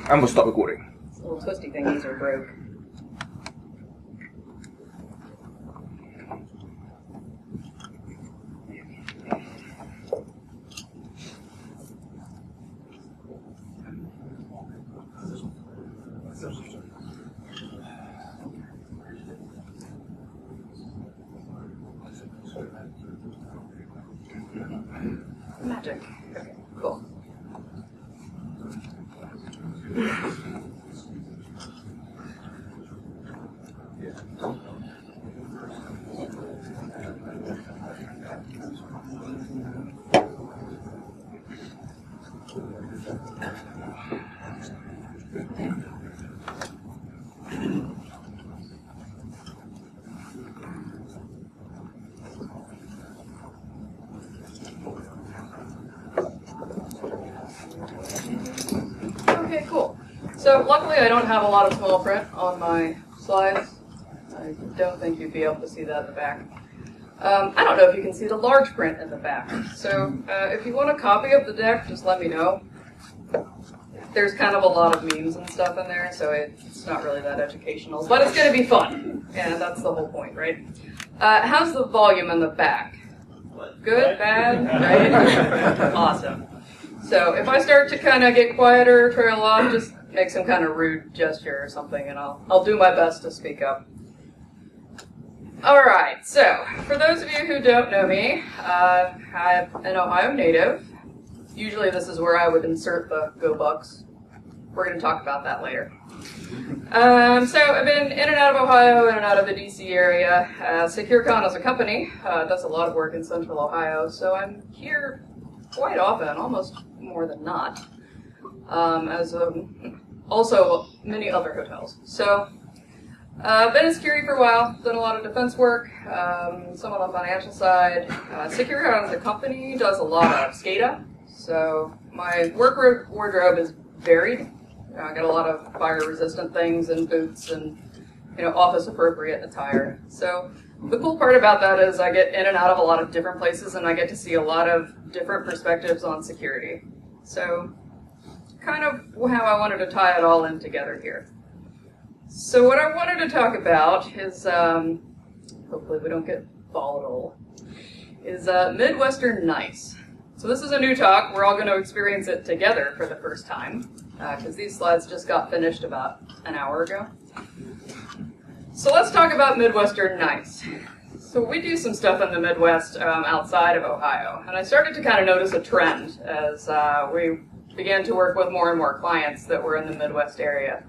And we'll stop recording. These little twisty thingies are broke. Magic. Okay, cool. Okay, cool. So luckily I don't have a lot of small print on my slides. I don't think you'd be able to see that in the back. I don't know if you can see the large print in the back. So if you want a copy of the deck, just let me know. There's kind of a lot of memes and stuff in there, so it's not really that educational. But it's going to be fun, and that's the whole point, right? How's the volume in the back? Good? Bad? Right? Awesome. So if I start to kind of get quieter, trail off, just make some kind of rude gesture or something, and I'll do my best to speak up. All right, so for those of you who don't know me, I'm an Ohio native. Usually this is where I would insert the Go Bucks. We're going to talk about that later. So I've been in and out of Ohio, in and out of the DC area. SecureCon as a company does a lot of work in Central Ohio, so I'm here quite often, almost more than not, as also many other hotels. So I've been in security for a while, done a lot of defense work, some on the financial side. SecureCon as a company does a lot of SCADA, so my work wardrobe is varied. I got a lot of fire-resistant things and boots and office-appropriate attire. So the cool part about that is I get in and out of a lot of different places, and I get to see a lot of different perspectives on security. So kind of how I wanted to tie it all in together here. So what I wanted to talk about is, hopefully we don't get volatile, is Midwestern Night. So this is a new talk. We're all going to experience it together for the first time, because these slides just got finished about an hour ago. So let's talk about Midwestern Night. So we do some stuff in the Midwest outside of Ohio, and I started to kind of notice a trend as we began to work with more and more clients that were in the Midwest area.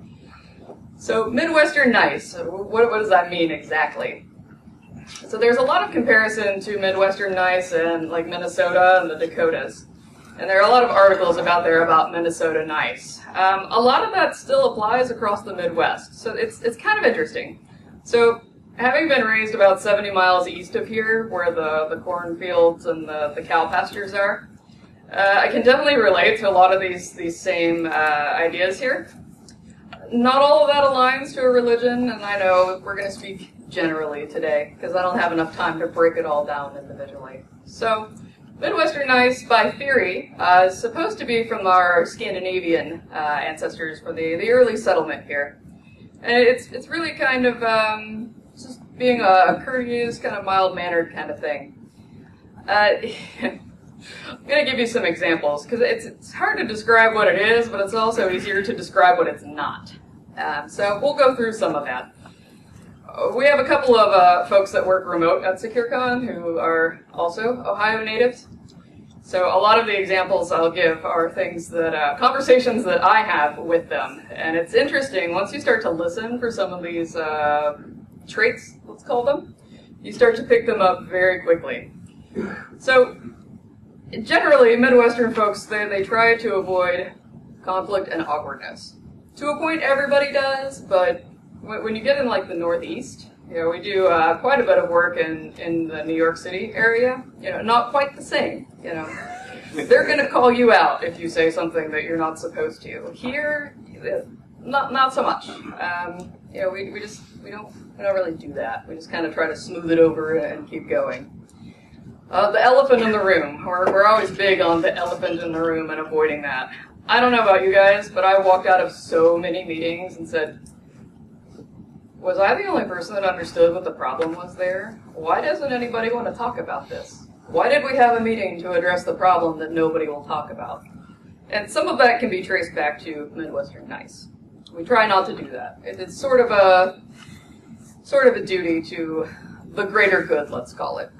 So Midwestern Night, what does that mean exactly? So there's a lot of comparison to Midwestern Night and like Minnesota and the Dakotas. And there are a lot of articles about Minnesota Night. A lot of that still applies across the Midwest, so it's kind of interesting. So having been raised about 70 miles east of here, where the cornfields and the cow pastures are, I can definitely relate to a lot of these same ideas here. Not all of that aligns to a religion, and I know we're going to speak generally today, because I don't have enough time to break it all down individually. So Midwestern Night, by theory, is supposed to be from our Scandinavian ancestors for the early settlement here. And it's really kind of just being a courteous, kind of mild-mannered kind of thing. I'm going to give you some examples, because it's hard to describe what it is, but it's also easier to describe what it's not. So we'll go through some of that. We have a couple of folks that work remote at SecureCon who are also Ohio natives. So a lot of the examples I'll give are things that, conversations that I have with them. And it's interesting, once you start to listen for some of these traits, let's call them, you start to pick them up very quickly. So generally, Midwestern folks, they try to avoid conflict and awkwardness. To a point, everybody does, but when you get in like the Northeast, we do quite a bit of work in the New York City area. Not quite the same. They're going to call you out if you say something that you're not supposed to. Here, not so much. We don't really do that. We just kind of try to smooth it over and keep going. The elephant in the room. We're always big on the elephant in the room and avoiding that. I don't know about you guys, but I walked out of so many meetings and said, was I the only person that understood what the problem was there? Why doesn't anybody want to talk about this? Why did we have a meeting to address the problem that nobody will talk about? And some of that can be traced back to Midwestern Nights. We try not to do that. It's sort of a duty to the greater good, let's call it.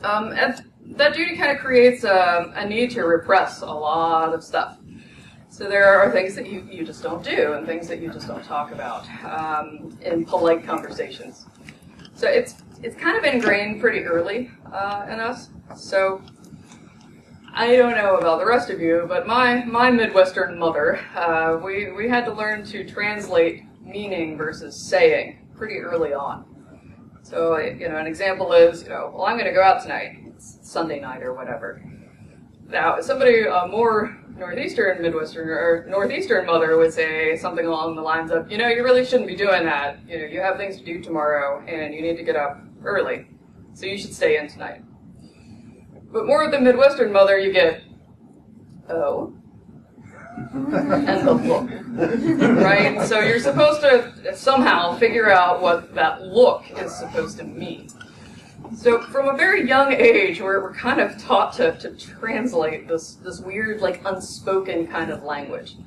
And that duty kind of creates a need to repress a lot of stuff. So there are things that you just don't do and things that you just don't talk about in polite conversations. So it's kind of ingrained pretty early in us. So I don't know about the rest of you, but my Midwestern mother, we had to learn to translate meaning versus saying pretty early on. So, an example is, well, I'm going to go out tonight. It's Sunday night or whatever. Now, somebody more Northeastern Midwestern or Northeastern mother would say something along the lines of, you really shouldn't be doing that. You have things to do tomorrow and you need to get up early. So you should stay in tonight. But more of the Midwestern mother, you get, oh, and the look, right? So you're supposed to somehow figure out what that look is supposed to mean. So from a very young age, we're kind of taught to translate this weird, unspoken kind of language.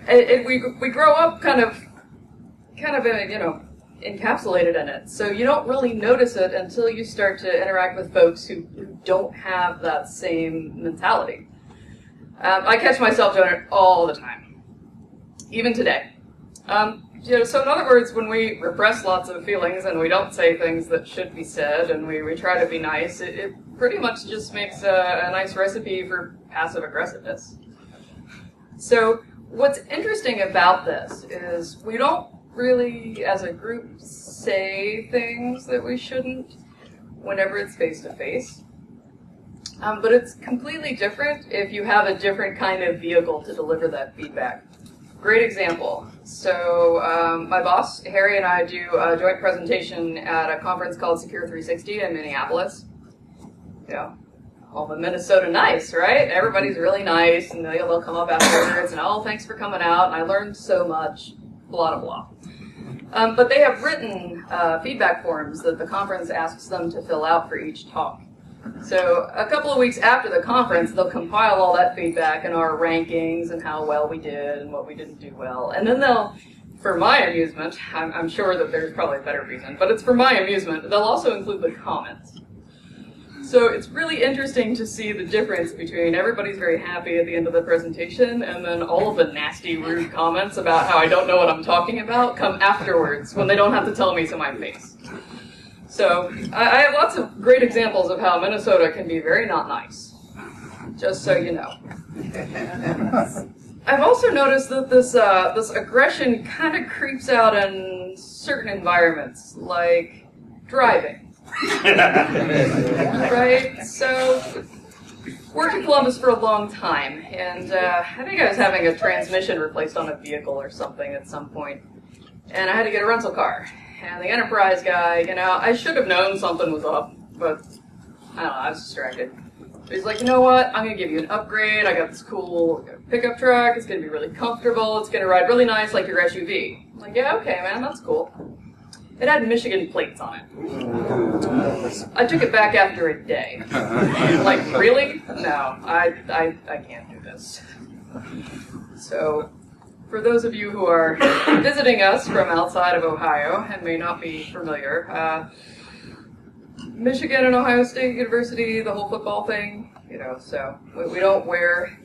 We grow up kind of encapsulated in it. So you don't really notice it until you start to interact with folks who don't have that same mentality. I catch myself doing it all the time, even today. So in other words, when we repress lots of feelings and we don't say things that should be said and we try to be nice, it pretty much just makes a nice recipe for passive aggressiveness. So what's interesting about this is we don't really, as a group, say things that we shouldn't whenever it's face-to-face. But it's completely different if you have a different kind of vehicle to deliver that feedback. Great example. So my boss, Harry, and I do a joint presentation at a conference called Secure 360 in Minneapolis. All the Minnesota nice, right? Everybody's really nice, and they'll come up afterwards, and oh, thanks for coming out, and I learned so much, blah, blah, blah. But they have written feedback forms that the conference asks them to fill out for each talk. So a couple of weeks after the conference, they'll compile all that feedback and our rankings and how well we did and what we didn't do well. And then they'll, for my amusement, I'm sure that there's probably a better reason, but it's for my amusement, they'll also include the comments. So it's really interesting to see the difference between everybody's very happy at the end of the presentation and then all of the nasty, rude comments about how I don't know what I'm talking about come afterwards when they don't have to tell me to my face. So I have lots of great examples of how Minnesota can be very not nice, just so you know. I've also noticed that this aggression kind of creeps out in certain environments, like driving. Right? So, worked in Columbus for a long time, and I think I was having a transmission replaced on a vehicle or something at some point, and I had to get a rental car. And the Enterprise guy, I should have known something was up, but I don't know, I was distracted. But he's like, you know what, I'm going to give you an upgrade, I got this cool pickup truck, it's going to be really comfortable, it's going to ride really nice like your SUV. I'm like, yeah, okay, man, that's cool. It had Michigan plates on it. I took it back after a day. Like, really? No, I can't do this. So, for those of you who are visiting us from outside of Ohio and may not be familiar, Michigan and Ohio State University, the whole football thing, so we don't wear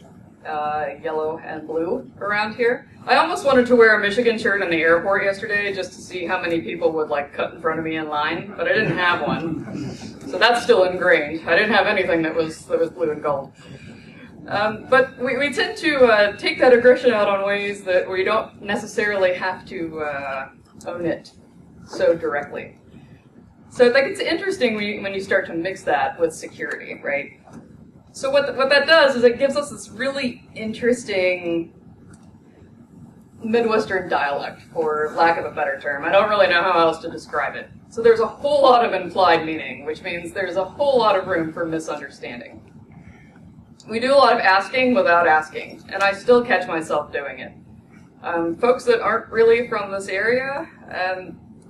yellow and blue around here. I almost wanted to wear a Michigan shirt in the airport yesterday just to see how many people would cut in front of me in line, but I didn't have one. So that's still ingrained. I didn't have anything that was blue and gold. But we tend to take that aggression out on ways that we don't necessarily have to own it so directly. So I think it's interesting when you start to mix that with security, right? So what that does is it gives us this really interesting Midwestern dialect, for lack of a better term. I don't really know how else to describe it. So there's a whole lot of implied meaning, which means there's a whole lot of room for misunderstanding. We do a lot of asking without asking, and I still catch myself doing it. Folks that aren't really from this area,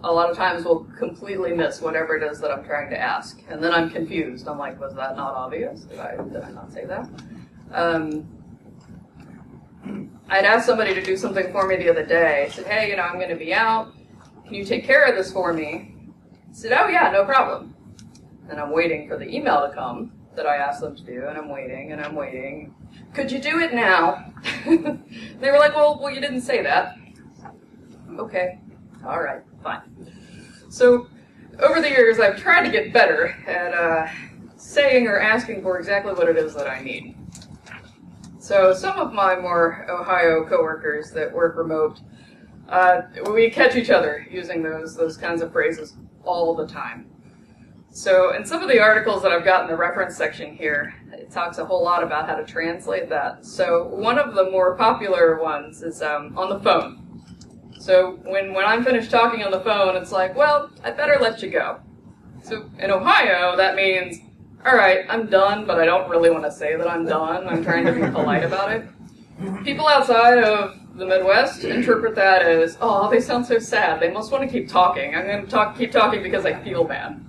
a lot of times will completely miss whatever it is that I'm trying to ask, and then I'm confused. I'm like, was that not obvious? Did I not say that? I'd asked somebody to do something for me the other day. I said, hey, I'm going to be out. Can you take care of this for me? I said, oh yeah, no problem. And I'm waiting for the email to come that I asked them to do, and I'm waiting, and I'm waiting. Could you do it now? They were like, well, you didn't say that. Okay, all right, fine. So over the years, I've tried to get better at saying or asking for exactly what it is that I need. So some of my more Ohio coworkers that work remote, we catch each other using those kinds of phrases all the time. So in some of the articles that I've got in the reference section here, it talks a whole lot about how to translate that. So one of the more popular ones is on the phone. So when I'm finished talking on the phone, it's like, well, I better let you go. So in Ohio, that means, all right, I'm done, but I don't really want to say that I'm done. I'm trying to be polite about it. People outside of the Midwest interpret that as, oh, they sound so sad. They must want to keep talking. I'm going to keep talking because I feel bad.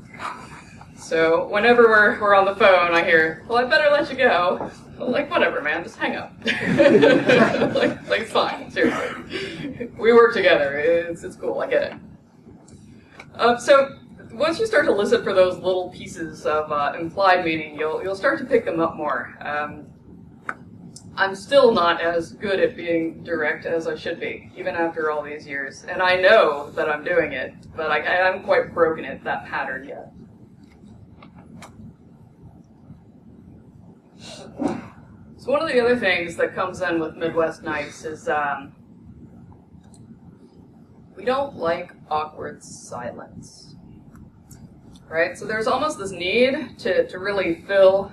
So whenever we're on the phone, I hear, well, I better let you go. I'm like, whatever, man, just hang up. like it's fine, seriously. We work together. It's cool, I get it. So once you start to listen for those little pieces of implied meaning, you'll start to pick them up more. I'm still not as good at being direct as I should be, even after all these years. And I know that I'm doing it, but I haven't quite broken that pattern yet. So one of the other things that comes in with Midwest Nights is we don't like awkward silence, right? So there's almost this need to really fill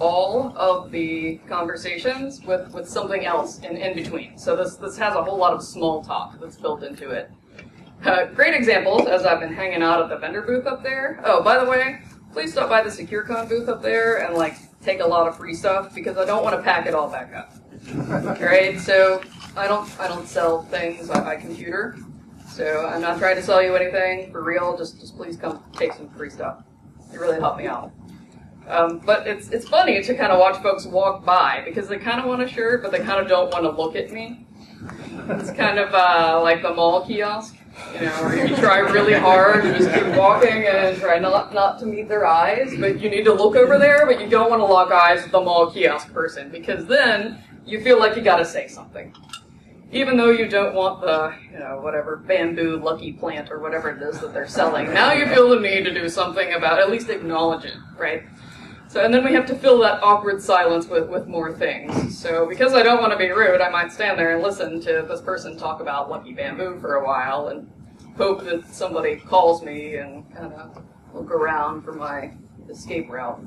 all of the conversations with something else in between. So this has a whole lot of small talk that's built into it. Great examples, as I've been hanging out at the vendor booth up there. Oh, by the way, please stop by the SecureCon booth up there and take a lot of free stuff because I don't want to pack it all back up. Right? So I don't sell things by computer. So I'm not trying to sell you anything for real. Just please come take some free stuff. It really helped me out. But it's funny to kind of watch folks walk by because they kind of want a shirt, but they kind of don't want to look at me. It's kind of like the mall kiosk. Where you try really hard, you just keep walking and try not to meet their eyes, but you need to look over there, but you don't want to lock eyes with the mall kiosk person, because then you feel like you gotta say something. Even though you don't want the, whatever bamboo lucky plant or whatever it is that they're selling, now you feel the need to do something about it, at least acknowledge it, right? So, and then we have to fill that awkward silence with more things. So because I don't want to be rude, I might stand there and listen to this person talk about lucky bamboo for a while and hope that somebody calls me and kind of look around for my escape route.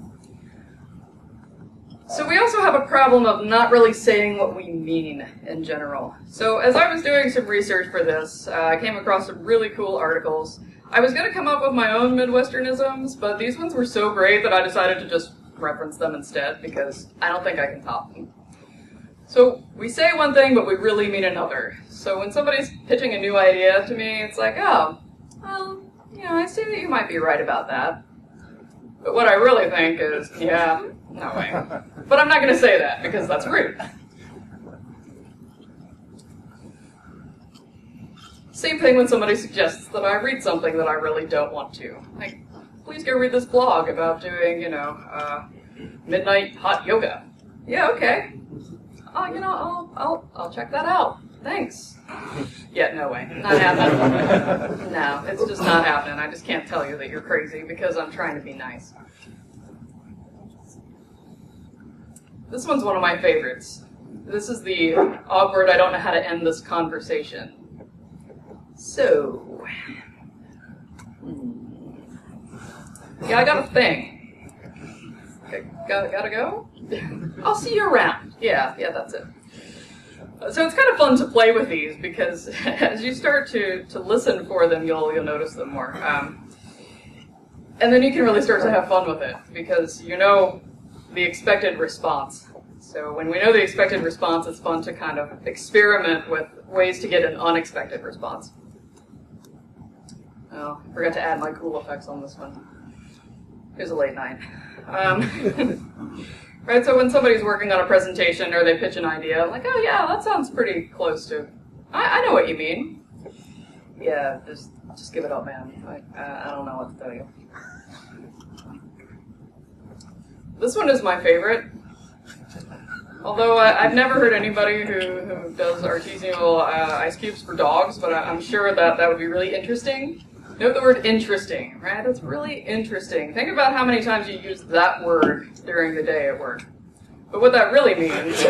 So we also have a problem of not really saying what we mean in general. So as I was doing some research for this, I came across some really cool articles. I was going to come up with my own Midwesternisms, but these ones were so great that I decided to just reference them instead because I don't think I can top them. So we say one thing, but we really mean another. So when somebody's pitching a new idea to me, it's like, oh, well, I see that you might be right about that. But what I really think is, yeah, no way. But I'm not going to say that because that's rude. Same thing when somebody suggests that I read something that I really don't want to. Like, please go read this blog about doing, midnight hot yoga. Yeah, okay. Oh, I'll check that out. Thanks. Yeah, no way. Not happening. No, it's just not happening. I just can't tell you that you're crazy because I'm trying to be nice. This one's one of my favorites. This is the awkward, I don't know how to end this conversation. So, yeah, I got a thing. Okay, gotta go? I'll see you around. Yeah, that's it. So it's kind of fun to play with these because as you start to listen for them, you'll notice them more. And then you can really start to have fun with it because the expected response. So when we know the expected response, it's fun to kind of experiment with ways to get an unexpected response. Oh, I forgot to add my cool effects on this one. It was a late night. Right, so when somebody's working on a presentation or they pitch an idea, I'm like, oh yeah, that sounds pretty close to, I know what you mean. Yeah, just give it up, man. I don't know what to tell you. This one is my favorite. Although I've never heard anybody who does artisanal ice cubes for dogs, but I'm sure that would be really interesting. Note the word interesting, right? That's really interesting. Think about how many times you use that word during the day at work. But what that really means...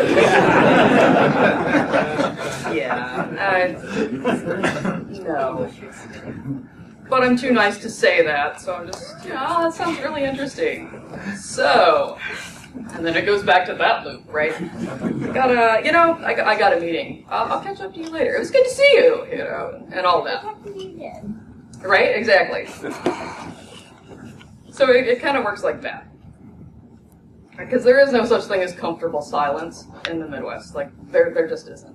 no. But I'm too nice to say that, so I'm just, oh, that sounds really interesting. So, and then it goes back to that loop, right? I got a meeting. I'll catch up to you later. It was good to see you, and all that. Right? Exactly. So it kind of works like that. Because there is no such thing as comfortable silence in the Midwest. Like, there just isn't.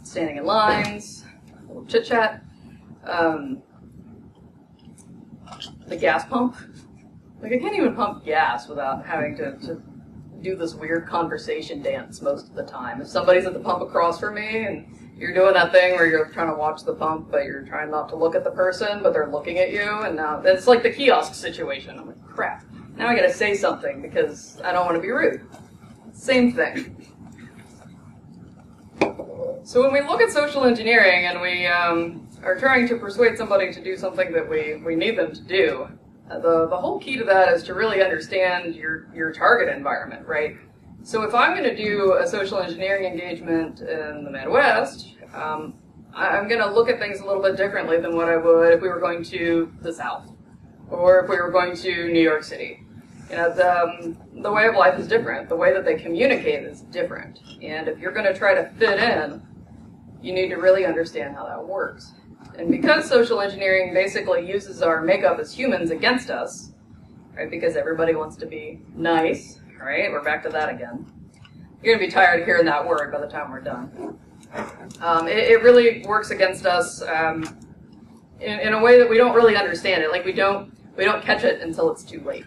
Standing in lines, a little chit-chat. The gas pump. Like, I can't even pump gas without having to do this weird conversation dance most of the time. If somebody's at the pump across from me and you're doing that thing where you're trying to watch the pump, but you're trying not to look at the person, but they're looking at you, and now it's like the kiosk situation. I'm like, crap. Now I gotta say something because I don't want to be rude. Same thing. So when we look at social engineering and we are trying to persuade somebody to do something that we need them to do, the whole key to that is to really understand your target environment, right? So if I'm going to do a social engineering engagement in the Midwest, I'm going to look at things a little bit differently than what I would if we were going to the South, or if we were going to New York City. The way of life is different. The way that they communicate is different. And if you're going to try to fit in, you need to really understand how that works. And because social engineering basically uses our makeup as humans against us, right, because everybody wants to be nice, right, we're back to that again. You're going to be tired of hearing that word by the time we're done. It really works against us in a way that we don't really understand it. Like we don't catch it until it's too late.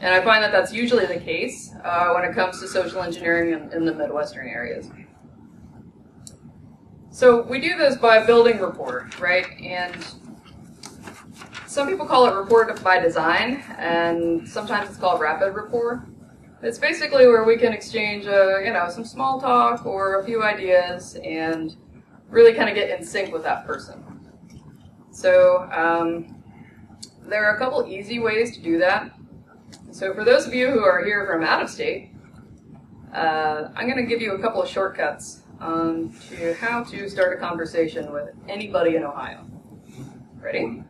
And I find that that's usually the case when it comes to social engineering in the Midwestern areas. So we do this by building rapport, right? And some people call it rapport by design, and sometimes it's called rapid rapport. It's basically where we can exchange, some small talk or a few ideas and really kind of get in sync with that person. So there are a couple easy ways to do that. So for those of you who are here from out of state, I'm going to give you a couple of shortcuts to how to start a conversation with anybody in Ohio. Ready?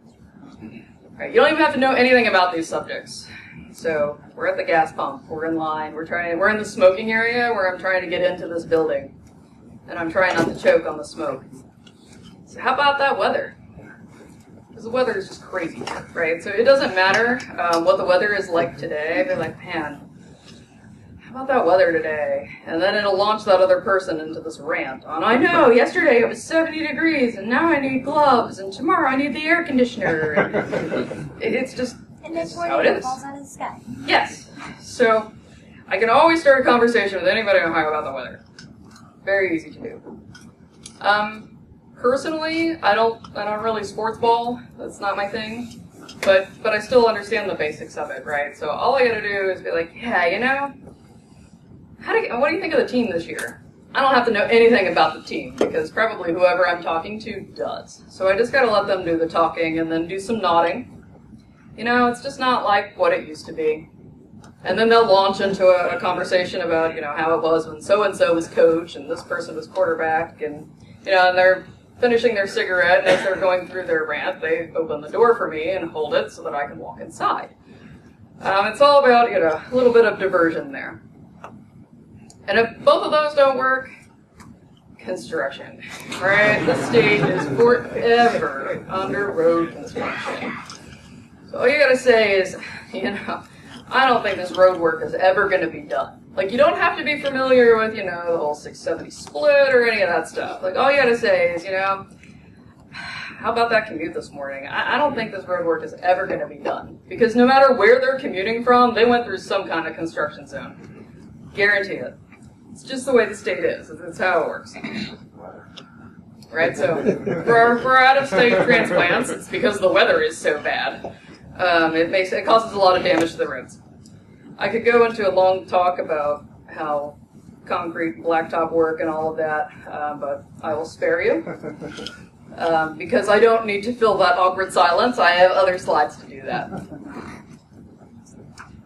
All right, you don't even have to know anything about these subjects. So we're at the gas pump, we're in line, we're in the smoking area where I'm trying to get into this building, and I'm trying not to choke on the smoke. So how about that weather? Because the weather is just crazy, right? So it doesn't matter what the weather is like today. They're like, man, how about that weather today? And then it'll launch that other person into this rant on, I know, yesterday it was 70 degrees, and now I need gloves, and tomorrow I need the air conditioner. And it's just and this how it is. falls out of the sky. Yes. So I can always start a conversation with anybody in Ohio about the weather. Very easy to do. Personally, I don't really sports ball. That's not my thing. But I still understand the basics of it, right? So all I gotta do is be like, yeah, what do you think of the team this year? I don't have to know anything about the team because probably whoever I'm talking to does. So I just gotta let them do the talking and then do some nodding. It's just not like what it used to be. And then they'll launch into a conversation about, how it was when so-and-so was coach and this person was quarterback and, and they're finishing their cigarette, and as they're going through their rant, they open the door for me and hold it so that I can walk inside. It's all about, a little bit of diversion there. And if both of those don't work, construction, right? The state is forever under road construction. So all you gotta say is, I don't think this road work is ever going to be done. Like, you don't have to be familiar with, the whole 670 split or any of that stuff. Like, all you gotta say is, how about that commute this morning? I don't think this road work is ever going to be done. Because no matter where they're commuting from, they went through some kind of construction zone. Guarantee it. It's just the way the state is. It's how it works. Right? So, for our out-of-state transplants, it's because the weather is so bad. It causes a lot of damage to the roads. I could go into a long talk about how concrete blacktop work and all of that, but I will spare you. Because I don't need to fill that awkward silence. I have other slides to do that.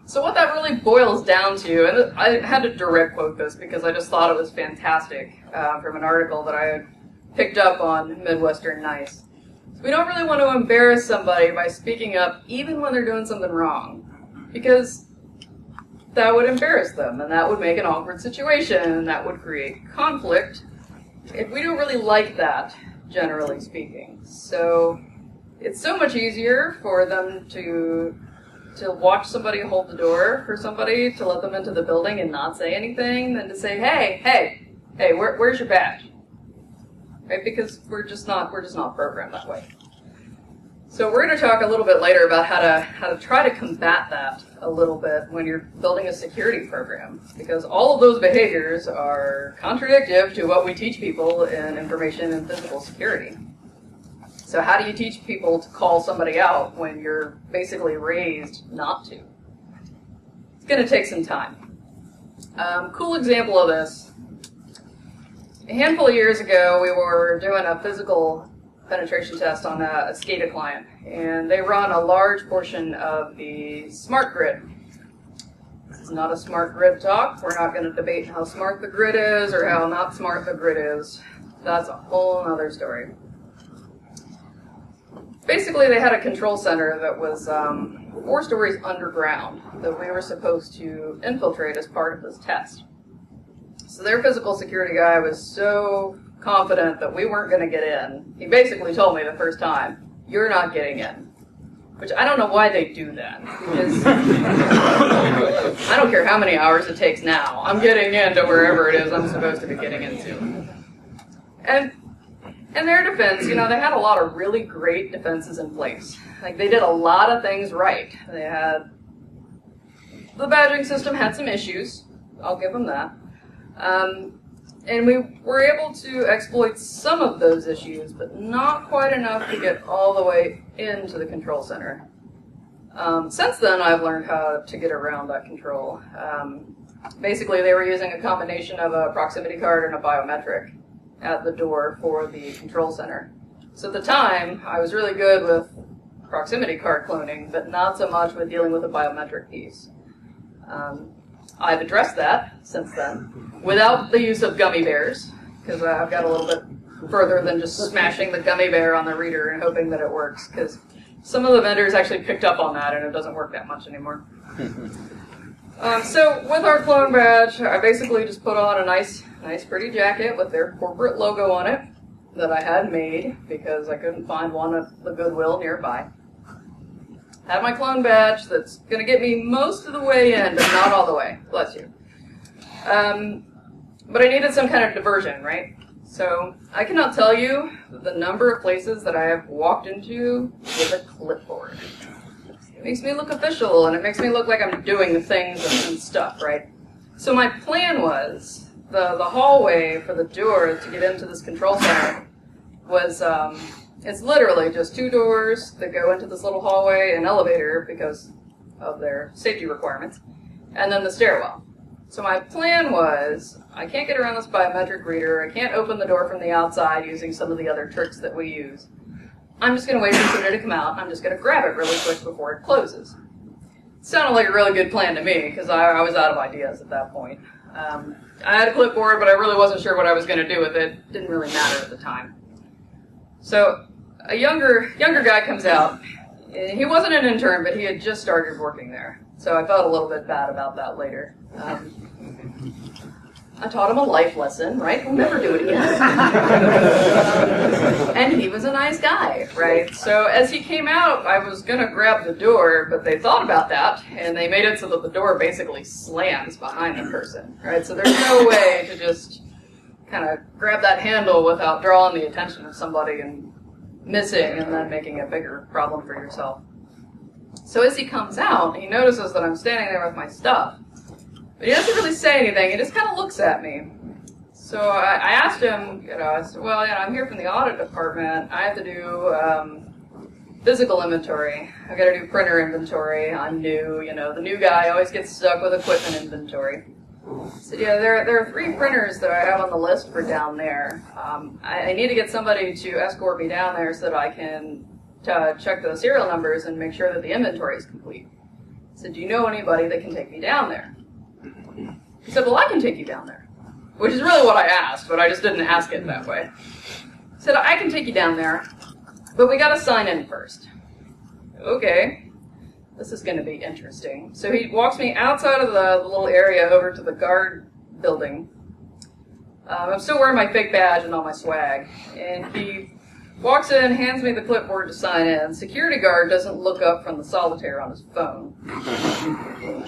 So what that really boils down to, and I had to direct quote this because I just thought it was fantastic from an article that I had picked up on Midwestern Night. We don't really want to embarrass somebody by speaking up even when they're doing something wrong, because that would embarrass them, and that would make an awkward situation, and that would create conflict. If we don't really like that, generally speaking. So it's so much easier for them to watch somebody hold the door for somebody to let them into the building and not say anything than to say, hey, where's your badge? Right? Because we're just not programmed that way. So we're going to talk a little bit later about how to try to combat that a little bit when you're building a security program, because all of those behaviors are contradictory to what we teach people in information and physical security. So how do you teach people to call somebody out when you're basically raised not to? It's going to take some time. Cool example of this. A handful of years ago, we were doing a physical penetration test on a SCADA client, and they run a large portion of the smart grid. This is not a smart grid talk. We're not going to debate how smart the grid is or how not smart the grid is. That's a whole other story. Basically, they had a control center that was 4 stories underground that we were supposed to infiltrate as part of this test. So their physical security guy was so confident that we weren't going to get in. He basically told me the first time, "You're not getting in." Which I don't know why they do that. Because I don't care how many hours it takes now. I'm getting into wherever it is I'm supposed to be getting into. And in their defense, they had a lot of really great defenses in place. Like, they did a lot of things right. The badging system had some issues. I'll give them that. And we were able to exploit some of those issues, but not quite enough to get all the way into the control center. Since then, I've learned how to get around that control. Basically, they were using a combination of a proximity card and a biometric at the door for the control center. So at the time, I was really good with proximity card cloning, but not so much with dealing with the biometric piece. I've addressed that since then, without the use of gummy bears, because I've got a little bit further than just smashing the gummy bear on the reader and hoping that it works, because some of the vendors actually picked up on that and it doesn't work that much anymore. So with our clone badge, I basically just put on a nice pretty jacket with their corporate logo on it that I had made because I couldn't find one at the Goodwill nearby. Have my clone badge that's going to get me most of the way in, but not all the way. Bless you. But I needed some kind of diversion, right? So I cannot tell you the number of places that I have walked into with a clipboard. It makes me look official, and it makes me look like I'm doing the things and stuff, right? So my plan was, the hallway for the door to get into this control center was, it's literally just 2 doors that go into this little hallway, an elevator because of their safety requirements, and then the stairwell. So my plan was, I can't get around this biometric reader, I can't open the door from the outside using some of the other tricks that we use. I'm just going to wait for somebody to come out, I'm just going to grab it really quick before it closes. It sounded like a really good plan to me, because I was out of ideas at that point. I had a clipboard, but I really wasn't sure what I was going to do with it. It didn't really matter at the time. So a younger guy comes out. He wasn't an intern, but he had just started working there. So I felt a little bit bad about that later. I taught him a life lesson, right? He'll never do it again. And he was a nice guy, right? So as he came out, I was going to grab the door, but they thought about that, and they made it so that the door basically slams behind the person, right? So there's no way to just kind of grab that handle without drawing the attention of somebody and missing and then making a bigger problem for yourself. So as he comes out, he notices that I'm standing there with my stuff. But he doesn't really say anything. He just kind of looks at me. So I asked him, I said, well, I'm here from the audit department. I have to do physical inventory. I've got to do printer inventory. I'm new. The new guy always gets stuck with equipment inventory. I said, there are 3 printers that I have on the list for down there. I need to get somebody to escort me down there so that I can check the serial numbers and make sure that the inventory is complete. I said, do you know anybody that can take me down there? He said, well, I can take you down there, which is really what I asked, but I just didn't ask it that way. He said, I can take you down there, but we got to sign in first. Okay, this is going to be interesting. So he walks me outside of the little area over to the guard building. I'm still wearing my fake badge and all my swag, and he walks in, hands me the clipboard to sign in. Security guard doesn't look up from the solitaire on his phone.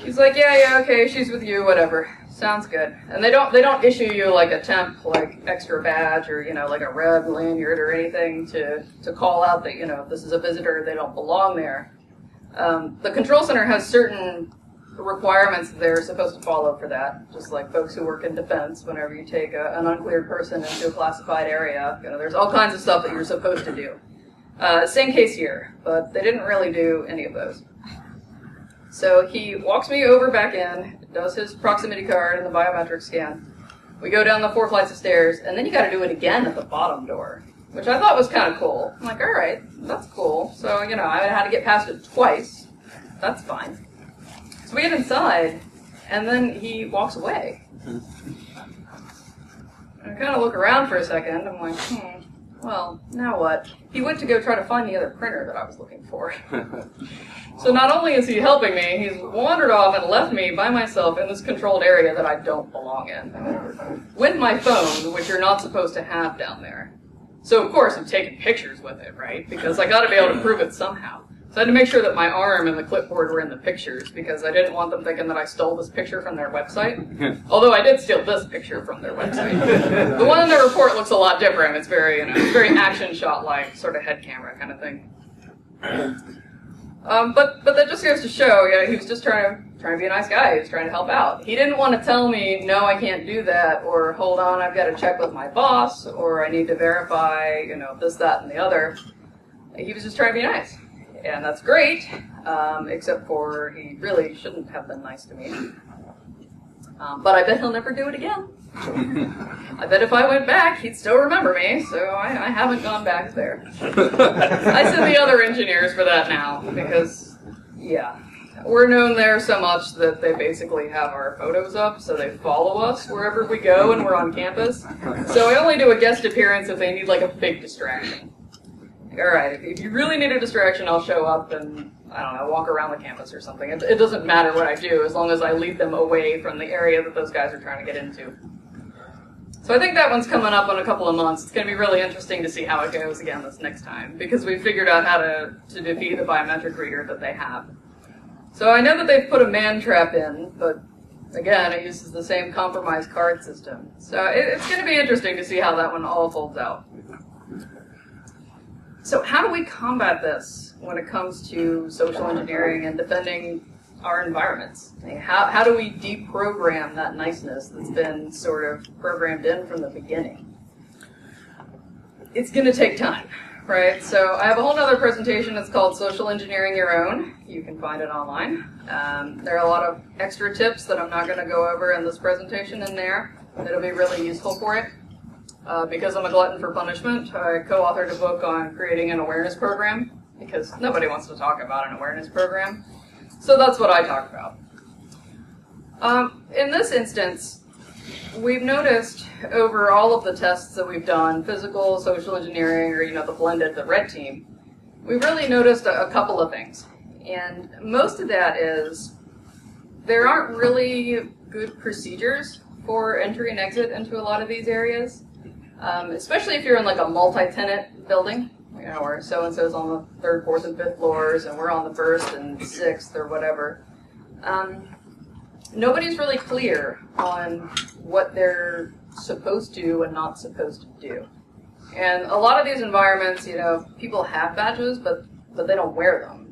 He's like, yeah, okay, she's with you, whatever. Sounds good. And they don't issue you like a temp, like extra badge or, like a red lanyard or anything to call out that, if this is a visitor, they don't belong there. The control center has certain requirements that they're supposed to follow for that, just like folks who work in defense. Whenever you take an uncleared person into a classified area, there's all kinds of stuff that you're supposed to do. Same case here, but they didn't really do any of those. So he walks me over back in, does his proximity card and the biometric scan. We go down the 4 flights of stairs, and then you got to do it again at the bottom door, which I thought was kind of cool. I'm like, all right, that's cool. So, I had to get past it twice. That's fine. So we get inside, and then he walks away. I kind of look around for a second. I'm like, well, now what? He went to go try to find the other printer that I was looking for. So not only is he helping me, he's wandered off and left me by myself in this controlled area that I don't belong in. With my phone, which you're not supposed to have down there. So of course I'm taking pictures with it, right? Because I got to be able to prove it somehow. So I had to make sure that my arm and the clipboard were in the pictures because I didn't want them thinking that I stole this picture from their website. Although I did steal this picture from their website. The one in their report looks a lot different. It's very, very action shot-like, sort of head camera kind of thing. But that just goes to show, he was just trying to be a nice guy. He was trying to help out. He didn't want to tell me, no, I can't do that, or hold on, I've got to check with my boss, or I need to verify, this, that, and the other. He was just trying to be nice. And that's great, except for he really shouldn't have been nice to me. But I bet he'll never do it again. I bet if I went back, he'd still remember me, so I haven't gone back there. I send the other engineers for that now, because, we're known there so much that they basically have our photos up, so they follow us wherever we go and we're on campus. So I only do a guest appearance if they need like a big distraction. Alright, if you really need a distraction, I'll show up and, walk around the campus or something. It doesn't matter what I do, as long as I lead them away from the area that those guys are trying to get into. So I think that one's coming up in a couple of months. It's going to be really interesting to see how it goes again this next time, because we've figured out how to defeat the biometric reader that they have. So I know that they've put a man trap in, but again, it uses the same compromised card system. So it's going to be interesting to see how that one all folds out. So how do we combat this when it comes to social engineering and defending our environments? How do we deprogram that niceness that's been sort of programmed in from the beginning? It's going to take time, right? So I have a whole other presentation. It's called Social Engineering Your Own. You can find it online. There are a lot of extra tips that I'm not going to go over in this presentation in there that'll be really useful for it. Because I'm a glutton for punishment, I co-authored a book on creating an awareness program, because nobody wants to talk about an awareness program. So that's what I talk about. In this instance, we've noticed over all of the tests that we've done, physical, social engineering, or the blended, the red team, we've really noticed a couple of things. And most of that is there aren't really good procedures for entry and exit into a lot of these areas, especially if you're in like a multi-tenant building, where so-and-so's on the 3rd, 4th, and 5th floors, and we're on the 1st and 6th or whatever. Nobody's really clear on what they're supposed to and not supposed to do. And a lot of these environments, people have badges, but they don't wear them.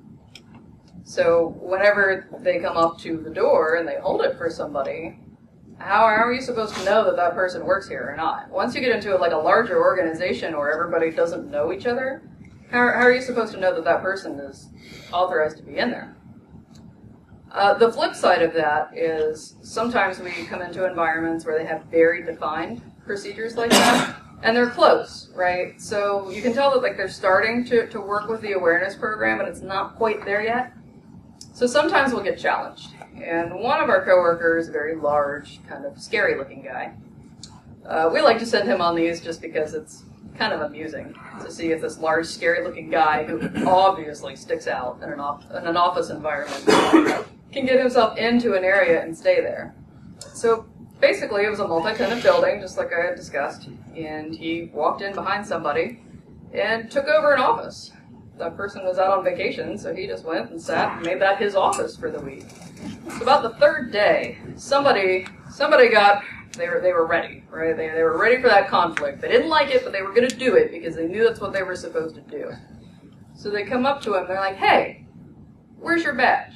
So whenever they come up to the door and they hold it for somebody, how are you supposed to know that that person works here or not? Once you get into like a larger organization where everybody doesn't know each other, how are you supposed to know that that person is authorized to be in there? The flip side of that is sometimes we come into environments where they have very defined procedures like that, and they're close, right? So you can tell that like they're starting to work with the awareness program, but it's not quite there yet. So sometimes we'll get challenged. And one of our coworkers, a very large, kind of scary-looking guy, we like to send him on these just because it's kind of amusing to see if this large, scary-looking guy, who obviously sticks out in an office environment, can get himself into an area and stay there. So basically, it was a multi-tenant building, just like I had discussed, and he walked in behind somebody and took over an office. That person was out on vacation, so he just went and sat and made that his office for the week. So about the 3rd day, somebody got, they were ready, right? They were ready for that conflict. They didn't like it, but they were going to do it because they knew that's what they were supposed to do. So they come up to him, they're like, "Hey, where's your badge?"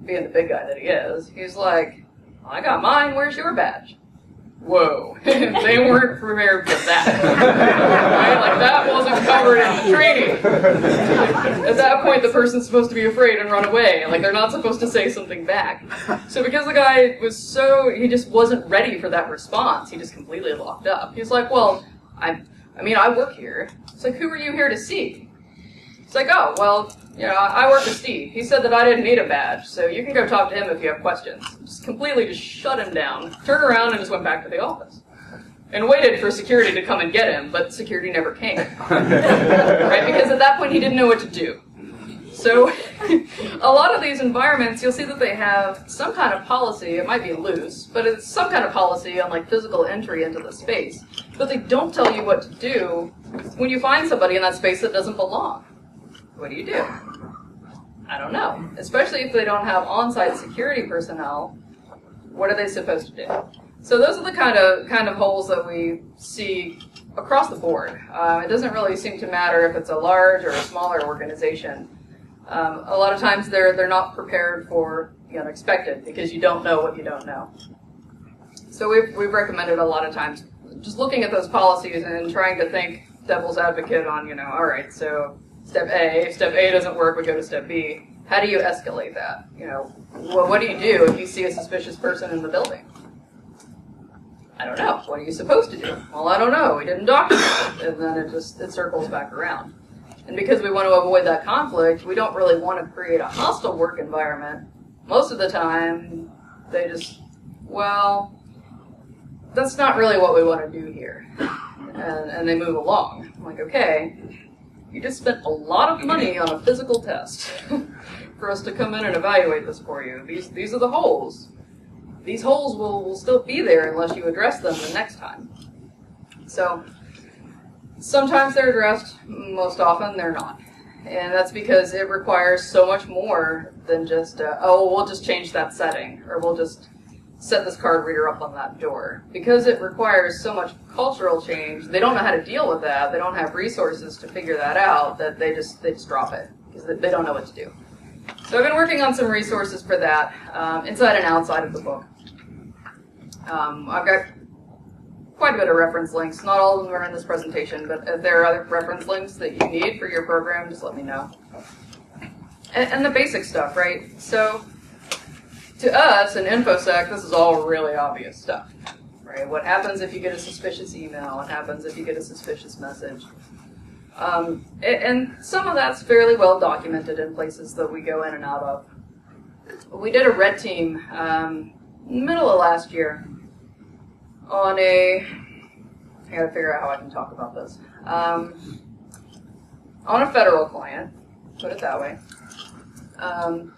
Being the big guy that he is, he's like, "I got mine, where's your badge?" Whoa, they weren't prepared for that. Right? Like, that wasn't covered in the training. At that point, the person's supposed to be afraid and run away. Like, they're not supposed to say something back. So because the guy was he just wasn't ready for that response, he just completely locked up. He was like, "Well, I work here." It's like, "Who are you here to see?" It's like, "Oh, well, I work with Steve. He said that I didn't need a badge, so you can go talk to him if you have questions." Just shut him down, turned around and just went back to the office. And waited for security to come and get him, but security never came. Right? Because at that point he didn't know what to do. So a lot of these environments, you'll see that they have some kind of policy. It might be loose, but it's some kind of policy on like physical entry into the space. But they don't tell you what to do when you find somebody in that space that doesn't belong. What do you do? I don't know. Especially if they don't have on-site security personnel, what are they supposed to do? So those are the kind of holes that we see across the board. It doesn't really seem to matter if it's a large or a smaller organization. A lot of times they're not prepared for the unexpected because you don't know what you don't know. So we've recommended a lot of times just looking at those policies and trying to think devil's advocate on, all right, so step A. If step A doesn't work, we go to step B. How do you escalate that? Well, what do you do if you see a suspicious person in the building? I don't know. What are you supposed to do? Well, I don't know. We didn't document it. And then it circles back around. And because we want to avoid that conflict, we don't really want to create a hostile work environment. Most of the time, they just, well, that's not really what we want to do here. And they move along. I'm like, okay, you just spent a lot of money on a physical test for us to come in and evaluate this for you. These are the holes. These holes will still be there unless you address them the next time. So sometimes they're addressed, most often they're not. And that's because it requires so much more than just, we'll just change that setting, or we'll just set this card reader up on that door. Because it requires so much cultural change, they don't know how to deal with that, they don't have resources to figure that out, that they just drop it, because they don't know what to do. So I've been working on some resources for that, inside and outside of the book. I've got quite a bit of reference links. Not all of them are in this presentation, but if there are other reference links that you need for your program, just let me know. And the basic stuff, right? So to us in InfoSec, this is all really obvious stuff, right? What happens if you get a suspicious email? What happens if you get a suspicious message? And some of that's fairly well documented in places that we go in and out of. We did a red team middle of last year on I gotta figure out how I can talk about this. On a federal client, put it that way. And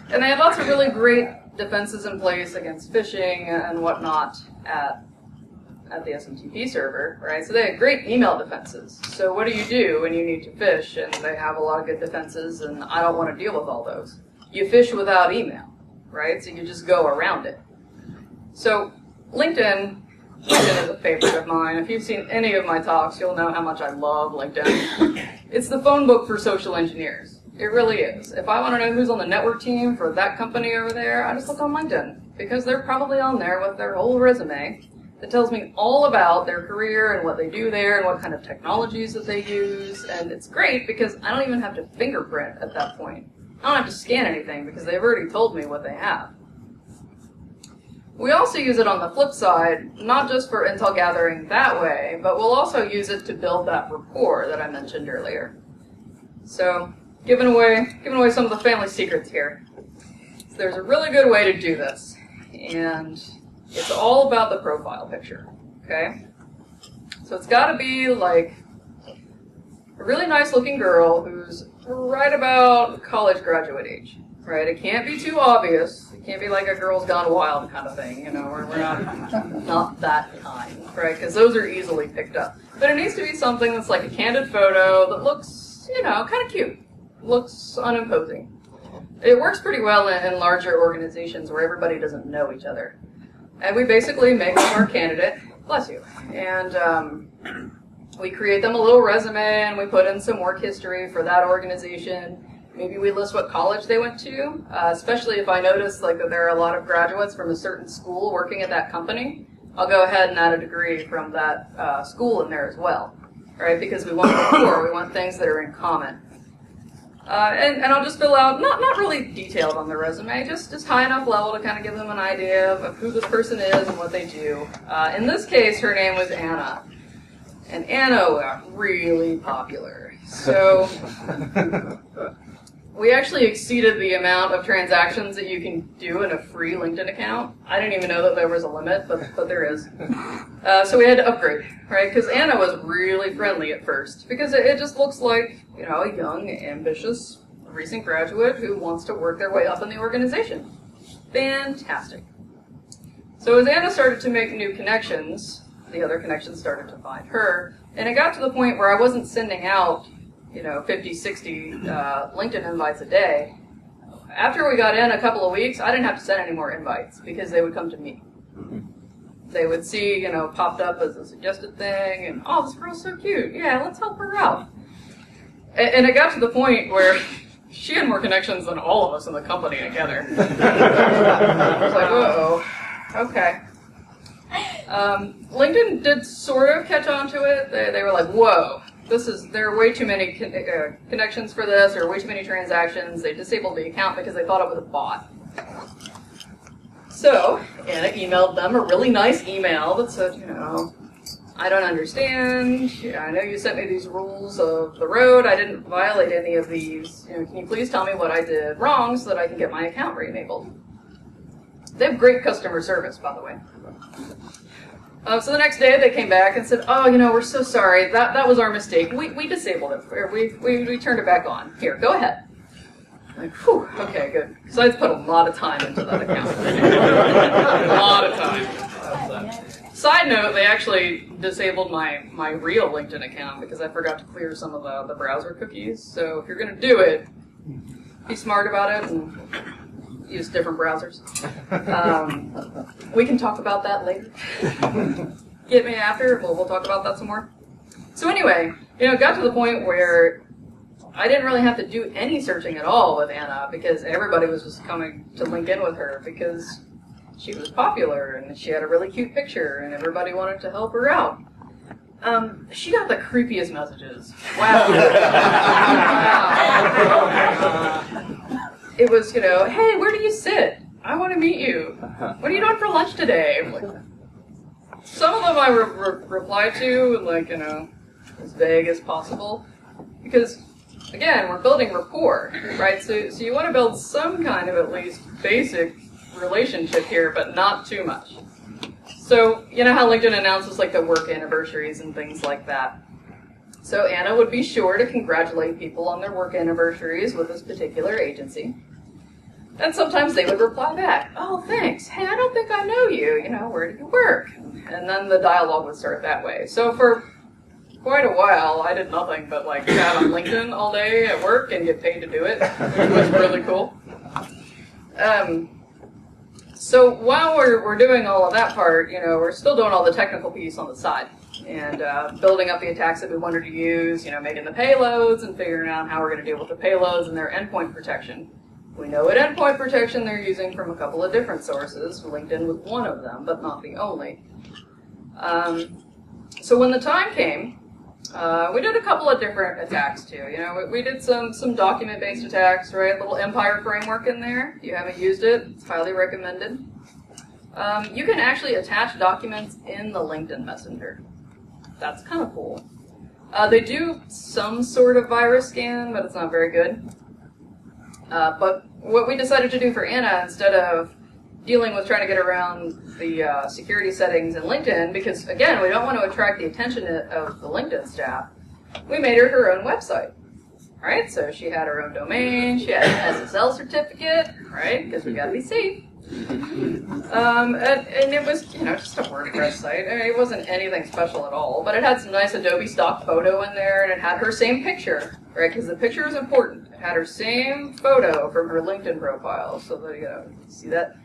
they had lots of really great defenses in place against phishing and whatnot at the SMTP server, right? So they had great email defenses. So what do you do when you need to phish and they have a lot of good defenses and I don't want to deal with all those? You phish without email, right? So you just go around it. So LinkedIn is a favorite of mine. If you've seen any of my talks, you'll know how much I love LinkedIn. It's the phone book for social engineers. It really is. If I want to know who's on the network team for that company over there, I just look on LinkedIn, because they're probably on there with their whole resume that tells me all about their career and what they do there and what kind of technologies that they use. And it's great because I don't even have to fingerprint at that point. I don't have to scan anything because they've already told me what they have. We also use it on the flip side, not just for intel gathering that way, but we'll also use it to build that rapport that I mentioned earlier. So, giving away some of the family secrets here. So there's a really good way to do this, and it's all about the profile picture, okay? So it's got to be like a really nice looking girl who's right about college graduate age, right? It can't be too obvious. It can't be like a Girls Gone Wild kind of thing, you know, we're not that kind, right? Because those are easily picked up. But it needs to be something that's like a candid photo that looks, you know, kind of cute, looks unimposing. It works pretty well in larger organizations where everybody doesn't know each other. And we basically make them our candidate, bless you, and we create them a little resume and we put in some work history for that organization. Maybe we list what college they went to, especially if I notice like that there are a lot of graduates from a certain school working at that company. I'll go ahead and add a degree from that school in there as well, right? Because we want rapport, we want things that are in common. And I'll just fill out, not really detailed on the resume, just high enough level to kind of give them an idea of who this person is and what they do. In this case, her name was Anna. And Anna got really popular. So we actually exceeded the amount of transactions that you can do in a free LinkedIn account. I didn't even know that there was a limit, but there is. So we had to upgrade, right? Because Anna was really friendly at first. Because it just looks like, you know, a young, ambitious, recent graduate who wants to work their way up in the organization. Fantastic. So as Anna started to make new connections, the other connections started to find her. And it got to the point where I wasn't sending out, you know, 50, 60 LinkedIn invites a day. After we got in a couple of weeks, I didn't have to send any more invites because they would come to me. They would see, you know, popped up as a suggested thing, and, oh, this girl's so cute. Yeah, let's help her out. And it got to the point where she had more connections than all of us in the company together. I was like, uh-oh, okay. LinkedIn did sort of catch on to it. They were like, whoa, there are way too many connections for this, or way too many transactions. They disabled the account because they thought it was a bot. So Anna emailed them a really nice email that said, you know, I don't understand. I know you sent me these rules of the road. I didn't violate any of these. You know, can you please tell me what I did wrong so that I can get my account re-enabled? They have great customer service, by the way. So the next day they came back and said, oh, you know, we're so sorry. That was our mistake. We disabled it. We turned it back on. Here, go ahead. Like, whew, okay, good. Because I put a lot of time into that account. A lot of time. Side note, they actually disabled my real LinkedIn account because I forgot to clear some of the browser cookies. So if you're going to do it, be smart about it and use different browsers. We can talk about that later. Get me after, we'll talk about that some more. So anyway, you know, it got to the point where I didn't really have to do any searching at all with Anna because everybody was just coming to link in with her because she was popular and she had a really cute picture and everybody wanted to help her out. She got the creepiest messages. Wow. It was, you know, hey, where do you sit? I want to meet you. What are you doing for lunch today? Like, some of them I replied to, like, you know, as vague as possible. Because, again, we're building rapport, right? So you want to build some kind of at least basic relationship here, but not too much. So, you know how LinkedIn announces, like, the work anniversaries and things like that? So Anna would be sure to congratulate people on their work anniversaries with this particular agency. And sometimes they would reply back, "Oh, thanks. Hey, I don't think I know you. Where do you work?" And then the dialogue would start that way. So for quite a while, I did nothing but chat on LinkedIn all day at work and get paid to do it, which was really cool. So while we're doing all of that part, we're still doing all the technical piece on the side and building up the attacks that we wanted to use, making the payloads and figuring out how we're going to deal with the payloads and their endpoint protection. We know what endpoint protection they're using from a couple of different sources. LinkedIn was one of them, but not the only. So when the time came, we did a couple of different attacks too. We did some document-based attacks, right? A little Empire framework in there. If you haven't used it, it's highly recommended. You can actually attach documents in the LinkedIn Messenger. That's kind of cool. They do some sort of virus scan, but it's not very good. But what we decided to do for Anna, instead of dealing with trying to get around the security settings in LinkedIn, because again, we don't want to attract the attention of the LinkedIn staff, we made her own website, right? So she had her own domain, she had an SSL certificate, right? Because we got to be safe. And it was, just a WordPress site. I mean, it wasn't anything special at all, but it had some nice Adobe stock photo in there, and it had her same picture, right? Because the picture is important. It had her same photo from her LinkedIn profile, so that you see that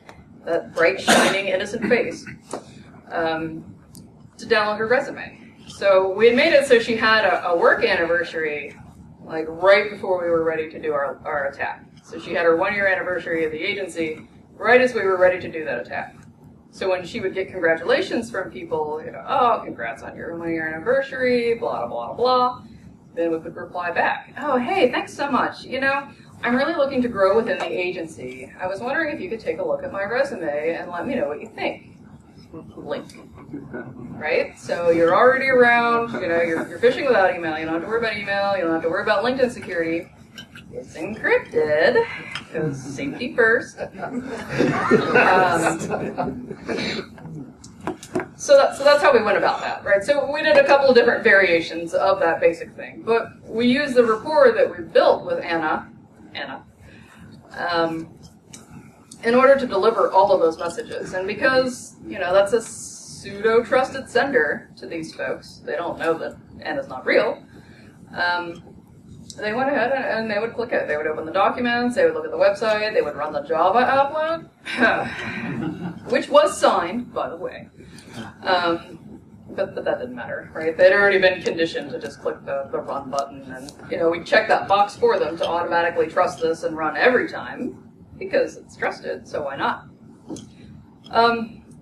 bright, shining, innocent face to download her resume. So we had made it so she had a work anniversary, right before we were ready to do our attack. So she had her 1-year anniversary of the agency right as we were ready to do that attack. So when she would get congratulations from people, "Oh, congrats on your 1-year anniversary, blah, blah, blah," then we would reply back, "Oh, hey, thanks so much. I'm really looking to grow within the agency. I was wondering if you could take a look at my resume and let me know what you think." Link. Right? So you're already around, you're phishing without email. You don't have to worry about email. You don't have to worry about LinkedIn security. It's encrypted, because safety first. So that's how we went about that, right? So we did a couple of different variations of that basic thing. But we used the rapport that we built with Anna, in order to deliver all of those messages. And because, that's a pseudo-trusted sender to these folks, they don't know that Anna's not real, they went ahead and they would click it. They would open the documents, they would look at the website, they would run the Java upload, which was signed, by the way. But that didn't matter, right? They'd already been conditioned to just click the run button, and we check that box for them to automatically trust this and run every time, because it's trusted, so why not?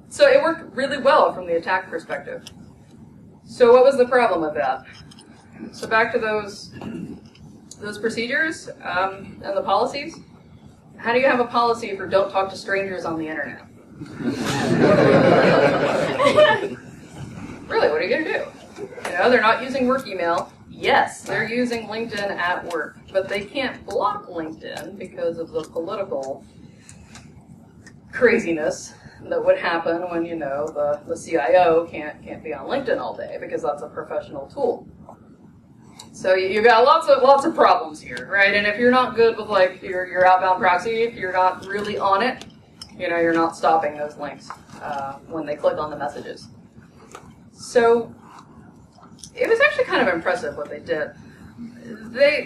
So it worked really well from the attack perspective. So what was the problem with that? So back to those procedures and the policies. How do you have a policy for don't talk to strangers on the internet? Really, what are you going to do? They're not using work email. Yes, they're using LinkedIn at work, but they can't block LinkedIn because of the political craziness that would happen when, the CIO can't be on LinkedIn all day, because that's a professional tool. So you've got lots of problems here, right? And if you're not good with your outbound proxy, if you're not really on it, you're not stopping those links when they click on the messages. So it was actually kind of impressive what they did.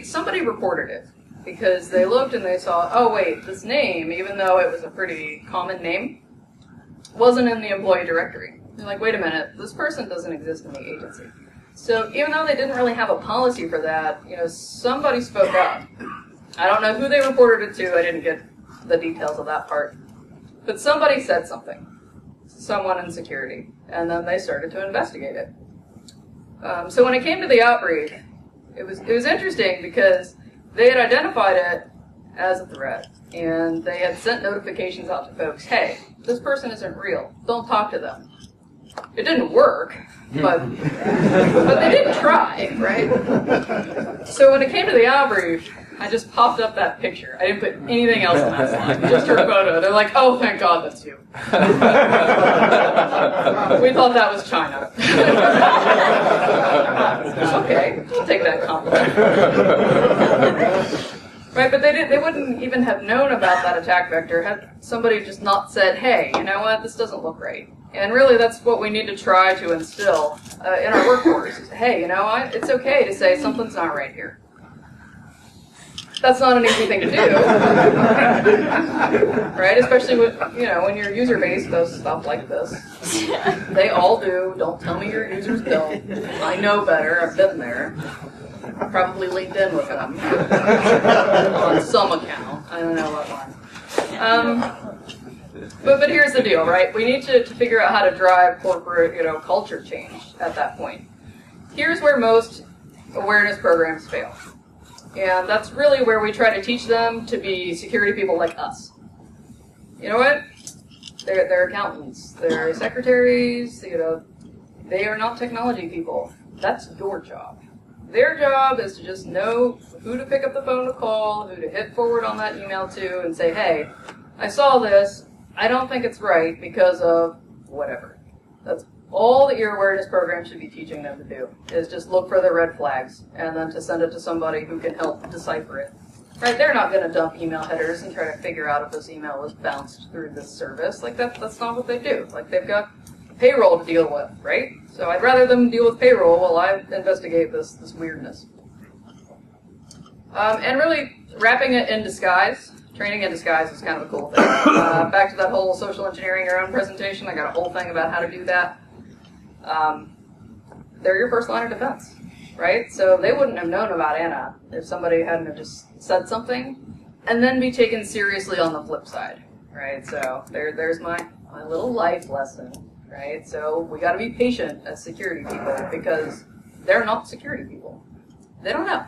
Somebody reported it because they looked and they saw, oh wait, this name, even though it was a pretty common name, wasn't in the employee directory. They're like, wait a minute, this person doesn't exist in the agency. So even though they didn't really have a policy for that, somebody spoke up. I don't know who they reported it to. I didn't get the details of that part. But somebody said something. Someone in security. And then they started to investigate it. So when it came to the outbreak, it was interesting because they had identified it as a threat. And they had sent notifications out to folks, hey, this person isn't real. Don't talk to them. It didn't work, but they did try, right? So when it came to the outbrief, I just popped up that picture. I didn't put anything else in that slide, just her photo. They're like, oh, thank God, that's you. We thought that was China. Okay, I'll take that compliment. Right, but they wouldn't even have known about that attack vector had somebody just not said, hey, you know what, this doesn't look right. And really that's what we need to try to instill in our workforce. Is, hey, you know what, it's okay to say something's not right here. That's not an easy thing to do, right? Especially with, when your user base does stuff like this. They all do. Don't tell me your users don't. I know better. I've been there. Probably LinkedIn with them on some account. I don't know what one. But here's the deal, right? We need to figure out how to drive corporate, culture change at that point. Here's where most awareness programs fail. And that's really where we try to teach them to be security people like us. You know what? They're accountants. They're secretaries. They are not technology people. That's your job. Their job is to just know who to pick up the phone to call, who to hit forward on that email to, and say, hey, I saw this. I don't think it's right because of whatever. That's all that your awareness program should be teaching them to do, is just look for the red flags and then to send it to somebody who can help decipher it. Right? They're not going to dump email headers and try to figure out if this email was bounced through this service. Like that's not what they do. Like they've got payroll to deal with, right? So I'd rather them deal with payroll while I investigate this weirdness. And really wrapping it in disguise. Training in disguise is kind of a cool thing. Back to that whole social engineering your own presentation, I got a whole thing about how to do that. They're your first line of defense, right? So they wouldn't have known about Anna if somebody hadn't have just said something, and then be taken seriously on the flip side, right? So there's my little life lesson, right? So we got to be patient as security people because they're not security people. They don't know.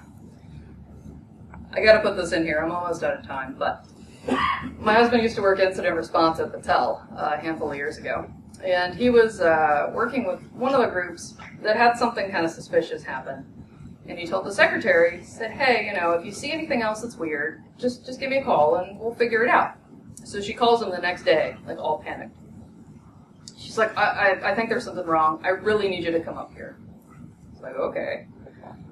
I got to put this in here. I'm almost out of time, but my husband used to work incident response at Patel a handful of years ago. And he was working with one of the groups that had something kind of suspicious happen. And he told the secretary, he said, hey, if you see anything else that's weird, just give me a call and we'll figure it out. So she calls him the next day, like all panicked. She's like, I think there's something wrong. I really need you to come up here. It's like, okay.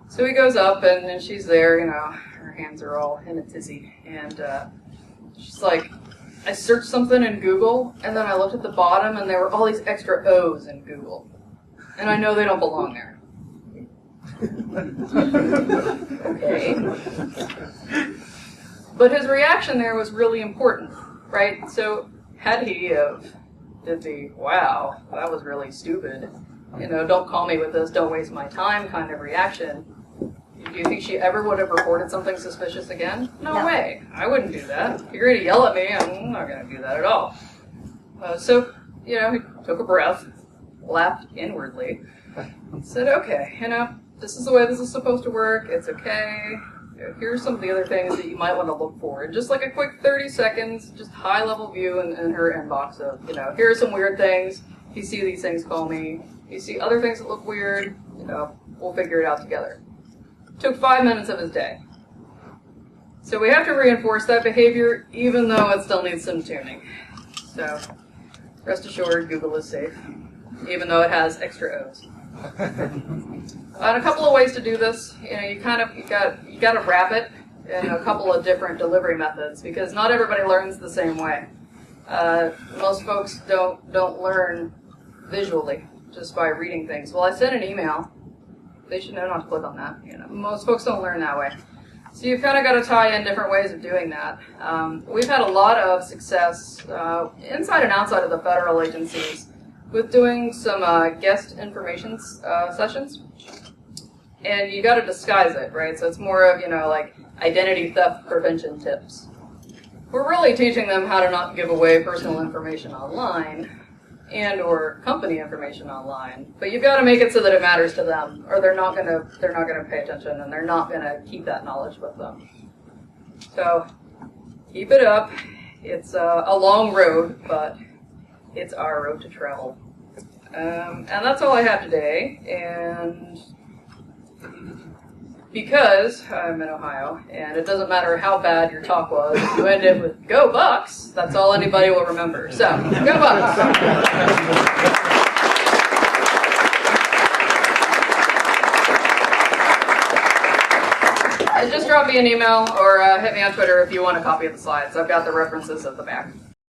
So he goes up and she's there, her hands are all in a tizzy. And she's like, I searched something in Google, and then I looked at the bottom, and there were all these extra O's in Google. And I know they don't belong there. Okay. But his reaction there was really important, right? So had he did the, wow, that was really stupid, don't call me with this, don't waste my time kind of reaction, do you think she ever would have reported something suspicious again? No way. I wouldn't do that. If you're going to yell at me, I'm not going to do that at all. So, he took a breath, laughed inwardly, and said, okay, this is the way this is supposed to work. It's okay. Here's some of the other things that you might want to look for. And just like a quick 30 seconds, just high-level view in her inbox of, here are some weird things. If you see these things, call me. If you see other things that look weird, we'll figure it out together. Took 5 minutes of his day. So we have to reinforce that behavior, even though it still needs some tuning. So rest assured, Google is safe, even though it has extra O's. And a couple of ways to do this. You got to wrap it in a couple of different delivery methods because not everybody learns the same way. Most folks don't learn visually just by reading things. Well, I sent an email. They should know not to click on that. Most folks don't learn that way. So you've kind of got to tie in different ways of doing that. We've had a lot of success inside and outside of the federal agencies with doing some guest information sessions. And you got to disguise it, right? So it's more of, like identity theft prevention tips. We're really teaching them how to not give away personal information online and or company information online, but you've got to make it so that it matters to them, or they're not gonna pay attention, and they're not gonna keep that knowledge with them. So keep it up. It's a long road, but it's our road to travel. And that's all I have today. And because I'm in Ohio, and it doesn't matter how bad your talk was, if you end it with "Go Bucks," that's all anybody will remember. So, go Bucks! I just dropped drop me an email or hit me on Twitter if you want a copy of the slides. I've got the references at the back.